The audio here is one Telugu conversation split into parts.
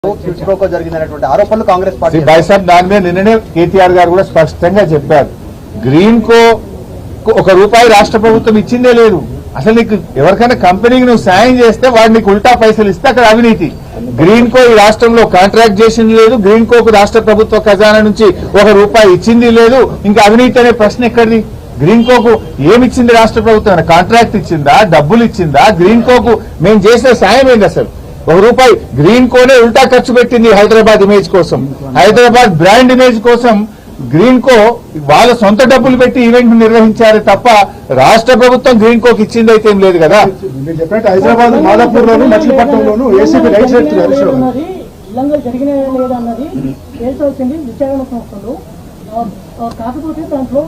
జరిగినటువంటి ఆరోపణలు కాంగ్రెస్ పార్టీ భాయ్ సాబ్ దాని మీద నిన్ననే కేటీఆర్ గారు కూడా స్పష్టంగా చెప్పారు. గ్రీన్ కో ఒక రూపాయి రాష్ట్ర ప్రభుత్వం ఇచ్చిందే లేదు. అసలు నీకు ఎవరికైనా కంపెనీకి నువ్వు సాయం చేస్తే వాడు నీకు ఉల్టా పైసలు ఇస్తే అక్కడ అవినీతి. గ్రీన్ కో ఈ రాష్ట్రంలో కాంట్రాక్ట్ చేసింది లేదు, గ్రీన్ కోకు రాష్ట్ర ప్రభుత్వ ఖజానా నుంచి ఒక రూపాయి ఇచ్చింది లేదు. ఇంకా అవినీతి అనే ప్రశ్న ఎక్కడిది? గ్రీన్ కోకు ఏమిచ్చింది రాష్ట్ర ప్రభుత్వం? కాంట్రాక్ట్ ఇచ్చిందా, డబ్బులు ఇచ్చిందా? గ్రీన్ కోకు మేము చేసిన సాయం ఏంది? అసలు ఒక రూపాయి గ్రీన్ కోనే ఉల్టా ఖర్చు పెట్టింది హైదరాబాద్ ఇమేజ్ కోసం, హైదరాబాద్ బ్రాండ్ ఇమేజ్ కోసం. గ్రీన్ కో వాళ్ళ సొంత డబ్బులు పెట్టి ఈవెంట్ నిర్వహించారు తప్ప రాష్ట్ర ప్రభుత్వం గ్రీన్ కోకి ఇచ్చింది అయితే ఏం లేదు కదా. హైదరాబాద్ మాదాపూర్ లోను మచిలీపట్నంలోను ఏసీబీ రైట్స్ కాకపోతే దాంట్లో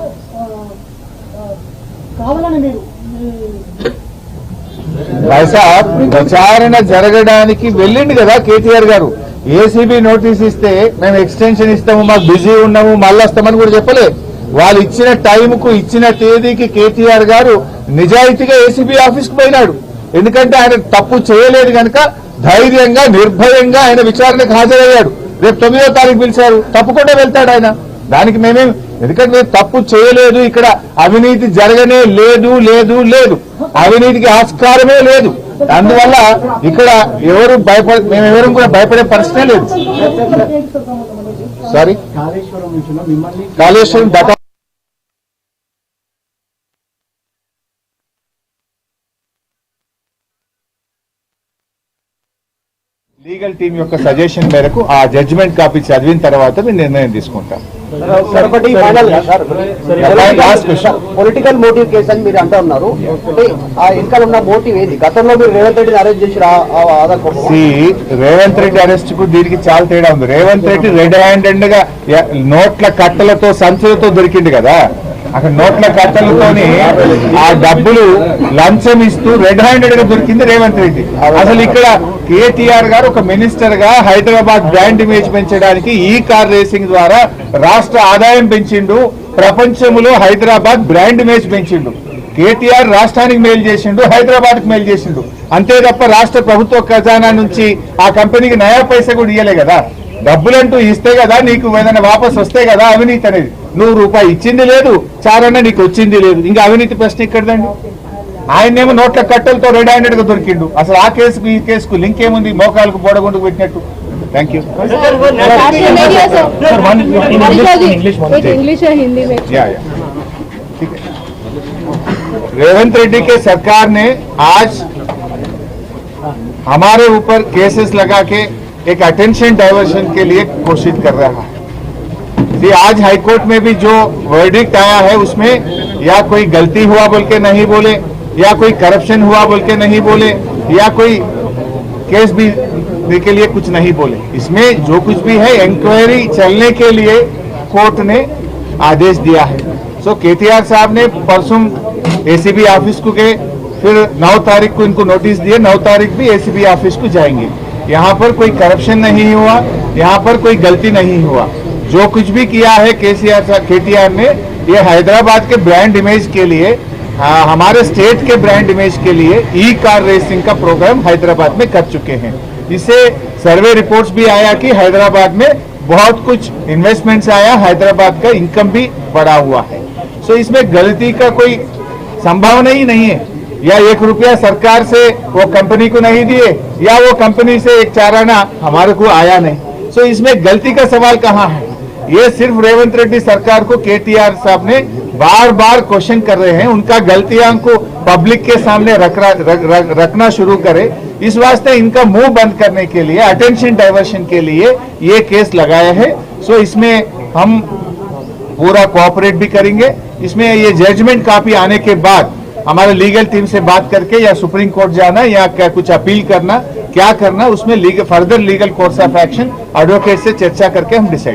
కావాలని మీరు వైసాబ్ విచారణ జరగడానికి వెళ్ళింది కదా కేటీఆర్ గారు. ఏసీబీ నోటీస్ ఇస్తే మేము ఎక్స్టెన్షన్ ఇస్తాము, మాకు బిజీ ఉన్నాము, మళ్ళీ వస్తామని కూడా చెప్పలే. వాళ్ళు ఇచ్చిన టైంకు ఇచ్చిన తేదీకి కేటీఆర్ గారు నిజాయితీగా ఏసీబీ ఆఫీస్ కు పోయినాడు. ఎందుకంటే ఆయన తప్పు చేయలేదు కనుక ధైర్యంగా నిర్భయంగా ఆయన విచారణకు హాజరయ్యాడు. రేపు 9వ తారీఖు పిలిచారు, తప్పకుండా వెళ్తాడు ఆయన. దానికి మేమేం, ఎందుకంటే తప్పు చేయలేదు, ఇక్కడ అవినీతి జరగనే లేదు లేదు లేదు, అవినీతికి ఆస్కారమే లేదు. అందువల్ల ఇక్కడ ఎవరు మేమెవరం కూడా భయపడే పరిస్థితే లేదు. సారీ, కాళేశ్వరం బతా లీగల్ టీం యొక్క సజెషన్ మేరకు ఆ జడ్జిమెంట్ కాపీ చదివిన తర్వాత మేము నిర్ణయం తీసుకుంటాం. పొలిటికల్ మోటివ్ కేసు అని మీరు అంటూ ఉన్నారు. అంటే ఆ వెనకాల ఉన్న మోటివ్ ఏది? గతంలో మీరు రేవంత్ రెడ్డిని అరెస్ట్ చేసి రేవంత్ రెడ్డి అరెస్ట్ కు దీనికి చాలా తేడా ఉంది. రేవంత్ రెడ్డి రెడ్ హ్యాండెడ్ గా నోట్ల కట్టలతో సంచులతో దొరికింది కదా. అక్కడ నోట్ల కట్టలతోని ఆ డబ్బులు లంచం ఇస్తూ రెడ్ హ్యాండెడ్ గా దొరికింది రేవంత్ రెడ్డి. అసలు ఇక్కడ కేటీఆర్ గారు ఒక మినిస్టర్ గా హైదరాబాద్ బ్రాండ్ ఇమేజ్ పెంచడానికి ఈ కార్ రేసింగ్ ద్వారా రాష్ట్ర ఆదాయం పెంచిండు, ప్రపంచంలో హైదరాబాద్ బ్రాండ్ ఇమేజ్ పెంచిండు. కేటీఆర్ రాష్ట్రానికి మేలు చేసిండు, హైదరాబాద్ కు మేలు చేసిండు. అంతే తప్ప రాష్ట్ర ప్రభుత్వ ఖజానా నుంచి ఆ కంపెనీకి నయా పైసా కూడా ఇయ్యలే కదా. డబ్బులంటూ ఇస్తే కదా నీకు ఏదైనా వాపస్ వస్తే కదా అవినీతి అనేది. నువ్వు రూపాయి ఇచ్చింది లేదు, చారన్నా నీకు వచ్చింది లేదు, ఇంకా అవినీతి ప్రశ్న ఎక్కడదండి? ఆయనేమో నోట్ల కట్టలతో రెడ్ హ్యాండెడ్ గా దొరికిండు. అసలు ఆ కేసుకు ఈ కేసుకు లింక్ ఏముంది? మోకాలకు బోడగుండుకు పెట్టినట్టు. Thank you. रेवंत रेड्डी के सरकार ने आज हमारे ऊपर केसेस लगा के एक अटेंशन डाइवर्शन के लिए कोशिश कर रहा है. आज हाईकोर्ट में भी जो वर्डिक्ट आया है उसमें या कोई गलती हुआ बोल के नहीं बोले, या कोई करप्शन हुआ बोल के नहीं बोले, या कोई केस भी के लिए कुछ नहीं बोले. इसमें जो कुछ भी है इंक्वायरी चलने के लिए कोर्ट ने आदेश दिया है. सो केटीआर साहब ने परसों एसीबी ऑफिस को गए, फिर 9 तारीख को इनको नोटिस दिए. 9 तारीख भी एसीबी ऑफिस को जाएंगे. यहाँ पर कोई करप्शन नहीं हुआ, यहाँ पर कोई गलती नहीं हुआ. जो कुछ भी किया है केटीआर ने, ये हैदराबाद के ब्रांड इमेज के लिए, हमारे स्टेट के ब्रांड इमेज के लिए ई कार रेसिंग का प्रोग्राम हैदराबाद में कर चुके हैं. इससे सर्वे रिपोर्ट्स भी आया कि हैदराबाद में बहुत कुछ इन्वेस्टमेंट्स आया, हैदराबाद का इनकम भी बढ़ा हुआ है. सो इसमें गलती का कोई संभावना ही नहीं है. या 1 रुपया सरकार से वो कंपनी को नहीं दिए, या वो कंपनी से एक चाराना हमारे को आया नहीं. सो इसमें गलती का सवाल कहाँ है? ये सिर्फ रेवंत रेड्डी सरकार को केटीआर साहब ने बार बार क्वेश्चन कर रहे हैं. उनका गलतियां को पब्लिक के सामने रखना शुरू करे. इस वास्ते इनका मुंह बंद करने के लिए, अटेंशन डाइवर्शन के लिए ये केस लगाया है. सो इसमें हम पूरा कोऑपरेट भी करेंगे. इसमें ये जजमेंट कापी आने के बाद हमारे लीगल टीम से बात करके या सुप्रीम कोर्ट जाना या क्या कुछ अपील करना, क्या करना, उसमें further legal course of action advocate से चर्चा करके हम डिसाइड